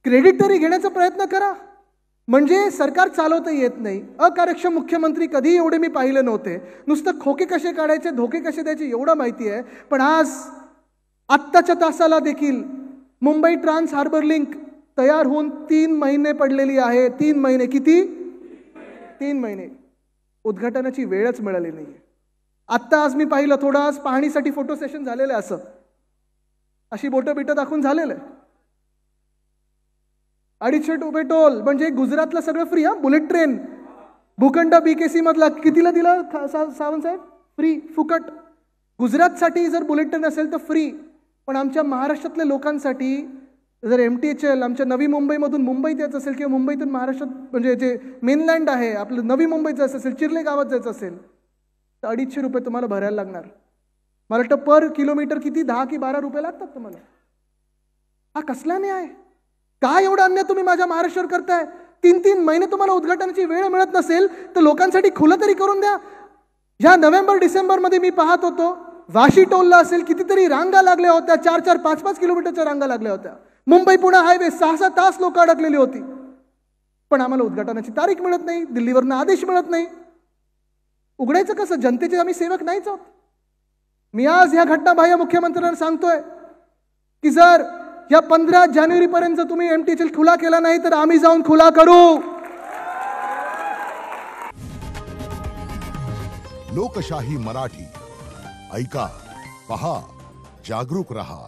Credit तरी घेण्याचा प्रयत्न करा. म्हणजे सरकार चालवता येत नाही, अकार्यक्षम मुख्यमंत्री कधी एवढे मी पाहिले नव्हते. नुसतं खोके कसे काढायचे, धोके कसे द्यायचे एवढं माहिती आहे. पण आज आत्ताच्या तासाला देखील मुंबई ट्रान्स हार्बर लिंक तयार होऊन 3 महिने पडलेली आहे. 3 महिने. किती? 3 महिने. उद्घाटनाची वेळच मिळाली नाही. आत्ता आज मी पाहिलं, थोडं आज पाहणीसाठी फोटो सेशन झालेलं आहे, असं अशी बोटं बिटं दाखवून झालेलं आहे. 250 रुपये टोल म्हणजे गुजरातला सगळं फ्री. हा, बुलेट ट्रेन भूखंड BKC मधला कितीला दिला सावंत साहेब? फ्री, फुकट. गुजरातसाठी जर बुलेट ट्रेन असेल तर फ्री. पण आमच्या महाराष्ट्रातल्या लोकांसाठी जर MTHL आमच्या नवी मुंबईमधून मुंबईत यायचं असेल किंवा मुंबईतून महाराष्ट्रात म्हणजे जे मेनलँड आहे आपलं नवी मुंबईत जायचं असेल, चिर्ले गावात जायचं असेल तर 250 रुपये तुम्हाला भरायला लागणार. मला वाटतं पर किलोमीटर किती 10 की 12 रुपये लागतात तुम्हाला. हा कसला न्याय? काय एवढा अन्याय तुम्ही माझ्या महाराष्ट्रावर करताय? 3 महिने तुम्हाला उद्घाटनाची वेळ मिळत नसेल तर लोकांसाठी खुलं तरी करून द्या. ह्या नोव्हेंबर-डिसेंबर मध्ये मी पाहत होतो, वाशी टोलला असेल कितीतरी रांगा लागल्या होत्या, 4-4, 5-5 किलोमीटरच्या रांगा लागल्या होत्या. मुंबई-पुणे हायवे 6-6 तास लोक अडकलेली होती. पण आम्हाला उद्घाटनाची तारीख मिळत नाही, दिल्लीवरनं आदेश मिळत नाही. उघडायचं कसं? जनतेचे आम्ही सेवक नाहीच आहोत. मी आज ह्या घटनाबाह्य मुख्यमंत्र्यांना सांगतोय की जर या 15 जानेवारी पर्यंत तुम्ही MTHL खुला केला नाही तर आम्ही जाऊन खुला करू. लोकशाही मराठी ऐका, पहा, जागरूक रहा.